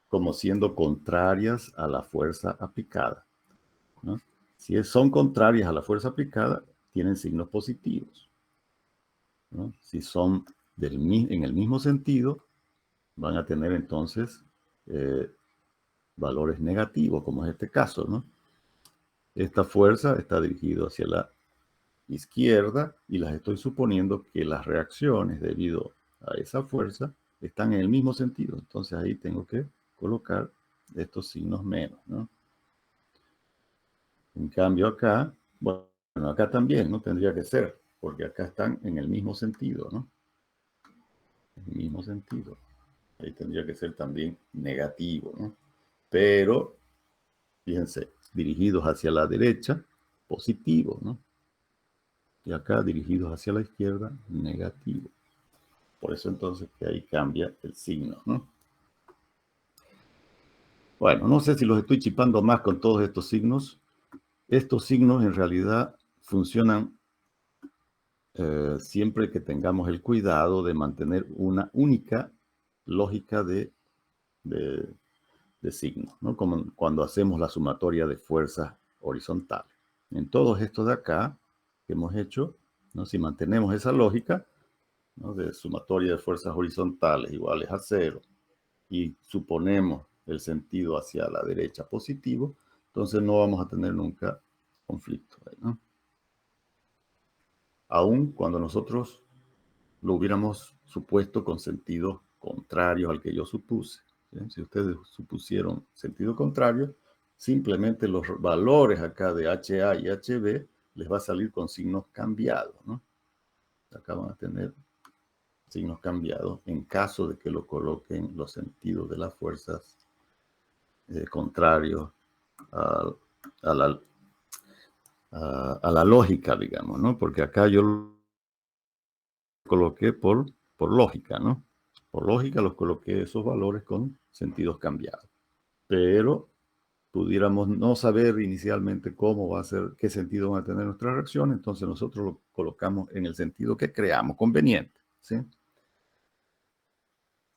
como siendo contrarias a la fuerza aplicada, ¿no? Si son contrarias a la fuerza aplicada, tienen signos positivos, ¿no? Si son en el mismo sentido, van a tener entonces valores negativos, como es este caso, ¿no? Esta fuerza está dirigida hacia la izquierda y las estoy suponiendo que las reacciones debido a esa fuerza están en el mismo sentido. Entonces ahí tengo que colocar estos signos menos, ¿no? En cambio acá, bueno, acá también, ¿no? Tendría que ser, porque acá están en el mismo sentido, ¿no? En el mismo sentido. Ahí tendría que ser también negativo, ¿no? Pero, fíjense, dirigidos hacia la derecha, positivo, ¿no? Y acá dirigidos hacia la izquierda, negativo. Por eso entonces que ahí cambia el signo, ¿no? Bueno, no sé si los estoy chipando más con todos estos signos. Estos signos en realidad funcionan siempre que tengamos el cuidado de mantener una única lógica de signos, ¿no? Como cuando hacemos la sumatoria de fuerzas horizontales. En todos estos de acá que hemos hecho, ¿no? Si mantenemos esa lógica, ¿no? De sumatoria de fuerzas horizontales iguales a 0 y suponemos el sentido hacia la derecha positivo, entonces no vamos a tener nunca conflicto, ¿no? Aun cuando nosotros lo hubiéramos supuesto con sentidos contrarios al que yo supuse. ¿sí? Si ustedes supusieron sentido contrario, simplemente los valores acá de HA y HB les va a salir con signos cambiados, ¿no? Acá van a tener signos cambiados en caso de que lo coloquen los sentidos de las fuerzas contrarios a, a, la, a la lógica, digamos, ¿no? Porque acá yo lo coloqué por lógica, ¿no? Por lógica los coloqué esos valores con sentidos cambiados. Pero pudiéramos no saber inicialmente cómo va a ser, qué sentido van a tener nuestras reacciones, entonces nosotros lo colocamos en el sentido que creamos conveniente, ¿sí?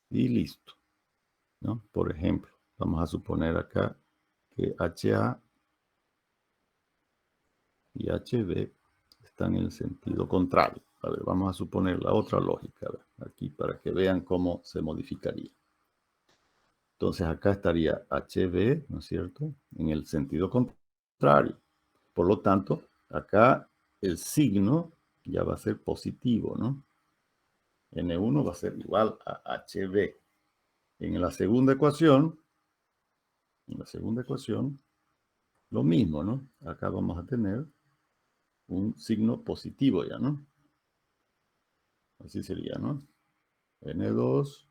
Y listo, ¿no? Por ejemplo, vamos a suponer acá que HA y HB están en el sentido contrario. A ver, vamos a suponer la otra lógica, ¿ver? Aquí para que vean cómo se modificaría. Entonces acá estaría HB, ¿no es cierto?, en el sentido contrario. Por lo tanto, acá el signo ya va a ser positivo, ¿no? N1 va a ser igual a HB. En la segunda ecuación, lo mismo, ¿no? Acá vamos a tener un signo positivo ya, ¿no? Así sería, ¿no? N2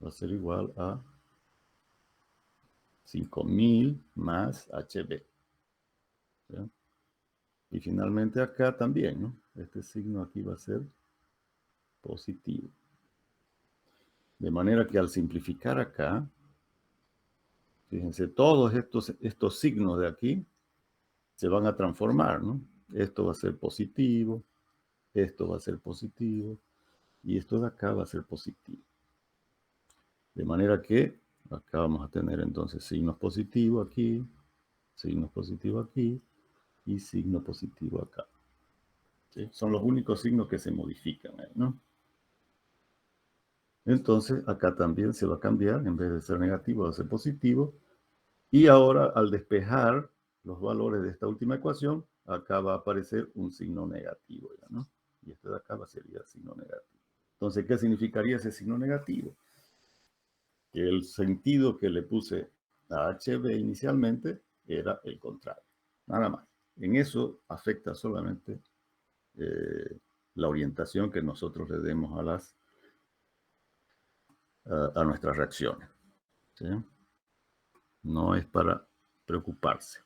va a ser igual a 5000 más HB. ¿Sí? Y finalmente acá también, ¿no? Este signo aquí va a ser positivo. De manera que al simplificar acá, fíjense, todos estos signos de aquí se van a transformar, ¿no? Esto va a ser positivo, esto va a ser positivo, y esto de acá va a ser positivo. De manera que acá vamos a tener entonces signos positivos aquí, signos positivos aquí, y signo positivo acá. ¿Sí? Son los únicos signos que se modifican, ¿no? Entonces, acá también se va a cambiar, en vez de ser negativo, va a ser positivo. Y ahora, al despejar los valores de esta última ecuación, acá va a aparecer un signo negativo, ¿ya, no? Y este de acá sería el signo negativo. Entonces, ¿qué significaría ese signo negativo? Que el sentido que le puse a HB inicialmente era el contrario. Nada más. En eso afecta solamente la orientación que nosotros le demos a nuestras reacciones. ¿Sí? No es para preocuparse.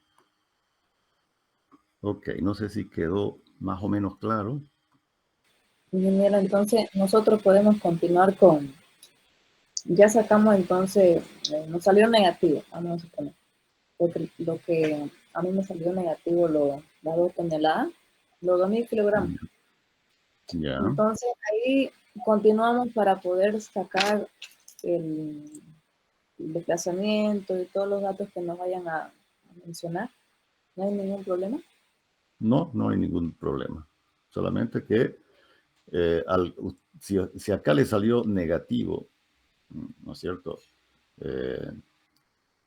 Ok, no sé si quedó más o menos claro. Ingeniero, entonces nosotros podemos continuar con, ya sacamos entonces, nos salió negativo, vamos a suponer, porque lo que a mí me salió negativo, las 2 toneladas, los 2000 kilogramos. Ya. Entonces ahí continuamos para poder sacar el desplazamiento y todos los datos que nos vayan a mencionar. ¿No hay ningún problema? No, no hay ningún problema. Solamente que si acá le salió negativo, ¿no es cierto?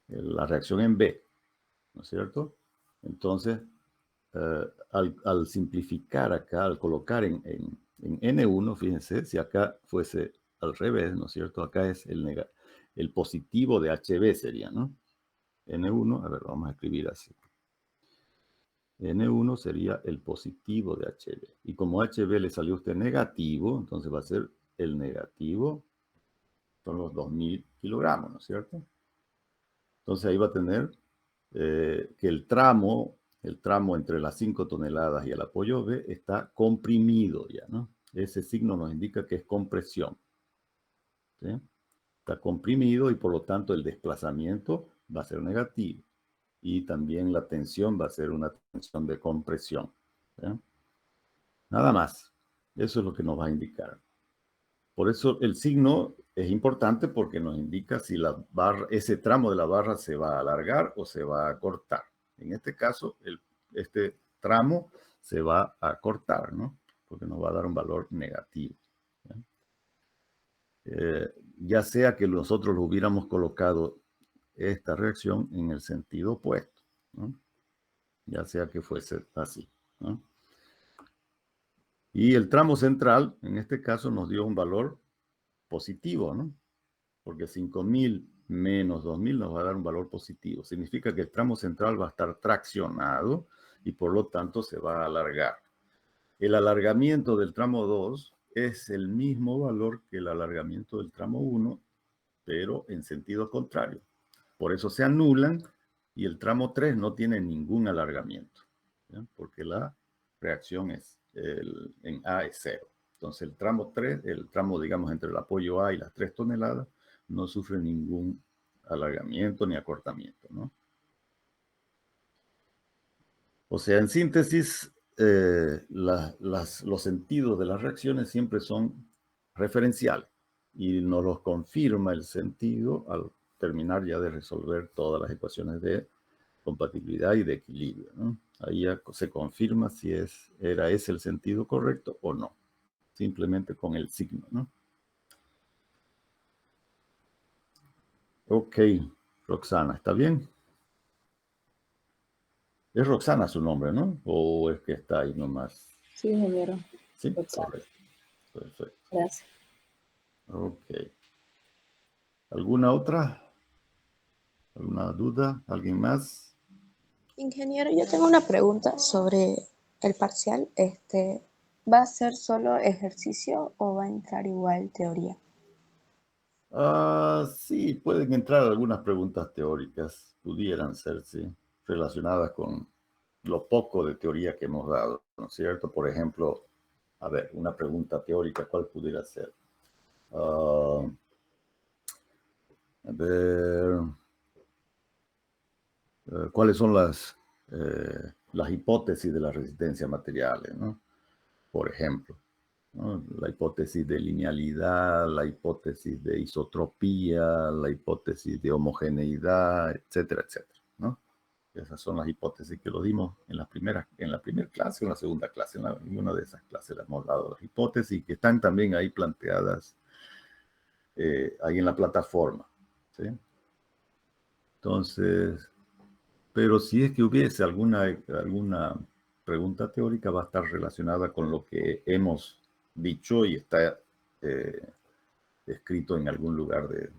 La reacción en B, ¿no es cierto? Entonces, al simplificar acá, al colocar en N1, fíjense, si acá fuese al revés, ¿no es cierto? Acá es el positivo de HB sería, ¿no? N1, a ver, vamos a escribir así. N1 sería el positivo de HB. Y como HB le salió a usted negativo, entonces va a ser el negativo, son los 2000 kilogramos, ¿no es cierto? Entonces ahí va a tener que el tramo entre las 5 toneladas y el apoyo B está comprimido ya, ¿no? Ese signo nos indica que es compresión. ¿Sí? Está comprimido y por lo tanto el desplazamiento va a ser negativo. Y también la tensión va a ser una tensión de compresión. ¿Sí? Nada más. Eso es lo que nos va a indicar. Por eso el signo es importante porque nos indica si ese tramo de la barra se va a alargar o se va a cortar. En este caso, este tramo se va a cortar, ¿no? Porque nos va a dar un valor negativo. Ya sea que nosotros lo hubiéramos colocado esta reacción en el sentido opuesto, ¿no? Ya sea que fuese así, ¿no? Y el tramo central, en este caso, nos dio un valor positivo, ¿no? porque 5.000 menos 2.000 nos va a dar un valor positivo. Significa que el tramo central va a estar traccionado y por lo tanto se va a alargar. El alargamiento del tramo 2 es el mismo valor que el alargamiento del tramo 1, pero en sentido contrario. Por eso se anulan y el tramo 3 no tiene ningún alargamiento, ¿ya? Porque la reacción en A es 0. Entonces el tramo 3, el tramo, digamos, entre el apoyo A y las 3 toneladas, no sufre ningún alargamiento ni acortamiento, ¿no? O sea, en síntesis, los sentidos de las reacciones siempre son referenciales y nos los confirma el sentido al terminar ya de resolver todas las ecuaciones de compatibilidad y de equilibrio, ¿no? Ahí ya se confirma si era ese el sentido correcto o no, simplemente con el signo, ¿no? Ok, Roxana, ¿está bien? Es Roxana su nombre, ¿no? ¿O es que está ahí nomás? Sí, ingeniero. Sí, Exacto. correcto. Perfecto. Gracias. Ok. ¿Alguna otra? ¿Alguna duda? ¿Alguien más? Ingeniero, yo tengo una pregunta sobre el parcial. ¿Va a ser solo ejercicio o va a entrar igual teoría? Sí, pueden entrar algunas preguntas teóricas, pudieran ser, sí, relacionadas con lo poco de teoría que hemos dado, ¿no es cierto? Por ejemplo, a ver, una pregunta teórica, ¿cuál pudiera ser? A ver, ¿cuáles son las hipótesis de la resistencia a materiales, ¿no? Por ejemplo, ¿no? La hipótesis de linealidad, la hipótesis de isotropía, la hipótesis de homogeneidad, etcétera, etcétera, ¿no? Esas son las hipótesis que lo dimos en la primera clase o en la segunda clase. En una de esas clases le hemos dado las hipótesis que están también ahí planteadas ahí en la plataforma, ¿sí? Entonces, pero si es que hubiese alguna pregunta teórica, va a estar relacionada con lo que hemos dicho y está escrito en algún lugar de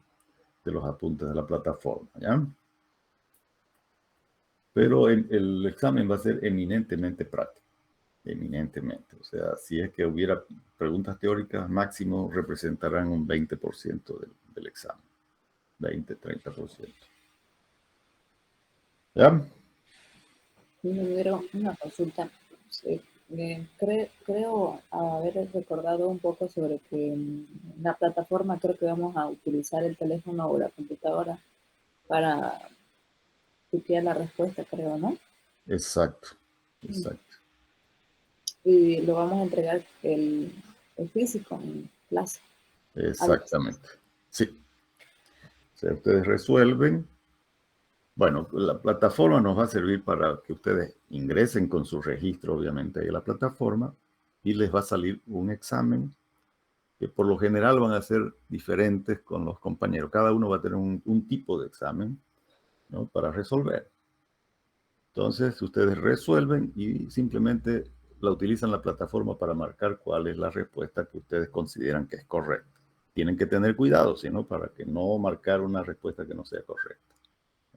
los apuntes de la plataforma, ¿ya? Pero el examen va a ser eminentemente práctico, eminentemente. O sea, si es que hubiera preguntas teóricas, máximo representarán un 20% del examen, 20-30%. ¿Ya? Ingeniero, una consulta. Sí, creo haber recordado un poco sobre que en la plataforma creo que vamos a utilizar el teléfono o la computadora para copiar la respuesta, creo, ¿no? Exacto, exacto. Y lo vamos a entregar el físico en clase. Exactamente. Sí. O sea, ustedes resuelven. Bueno, la plataforma nos va a servir para que ustedes ingresen con su registro, obviamente, ahí a la plataforma y les va a salir un examen que por lo general van a ser diferentes con los compañeros. Cada uno va a tener un tipo de examen, ¿no? Para resolver. Entonces, ustedes resuelven y simplemente la utilizan la plataforma para marcar cuál es la respuesta que ustedes consideran que es correcta. Tienen que tener cuidado, sino para que no marcar una respuesta que no sea correcta,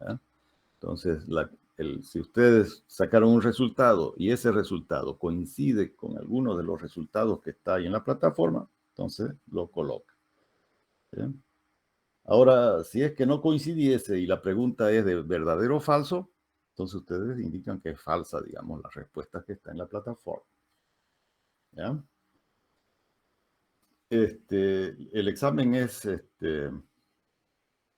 ¿ya? Entonces, si ustedes sacaron un resultado y ese resultado coincide con alguno de los resultados que está ahí en la plataforma, entonces lo coloca, ¿sí? Ahora, si es que no coincidiese y la pregunta es de verdadero o falso, entonces ustedes indican que es falsa, digamos, la respuesta que está en la plataforma, ¿ya? El examen es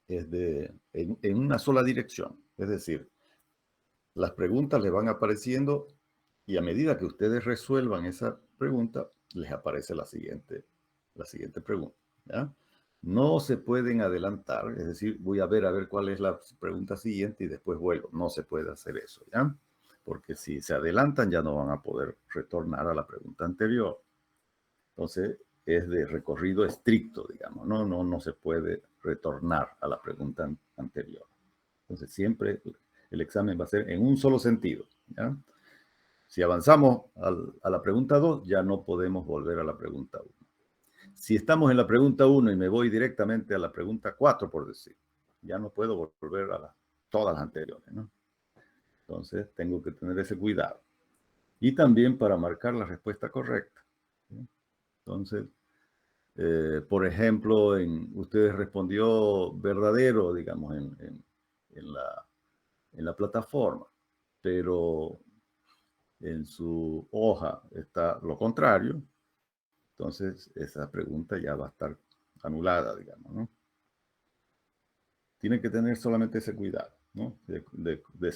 en una sola dirección, es decir, las preguntas les van apareciendo y a medida que ustedes resuelvan esa pregunta, les aparece la siguiente pregunta, ¿ya? No se pueden adelantar, es decir, voy a ver cuál es la pregunta siguiente y después vuelvo. No se puede hacer eso, ¿ya? Porque si se adelantan ya no van a poder retornar a la pregunta anterior. Entonces, es de recorrido estricto, digamos, no se puede retornar a la pregunta anterior. Entonces, siempre el examen va a ser en un solo sentido, ¿ya? Si avanzamos a la pregunta 2, ya no podemos volver a la pregunta 1. Si estamos en la pregunta 1 y me voy directamente a la pregunta 4, por decir, ya no puedo volver a todas las anteriores, ¿no? Entonces, tengo que tener ese cuidado. Y también para marcar la respuesta correcta, ¿sí? Entonces, por ejemplo, ustedes respondió verdadero, digamos, en la plataforma, pero en su hoja está lo contrario, entonces esa pregunta ya va a estar anulada, digamos, ¿no? Tienen que tener solamente ese cuidado, ¿no? De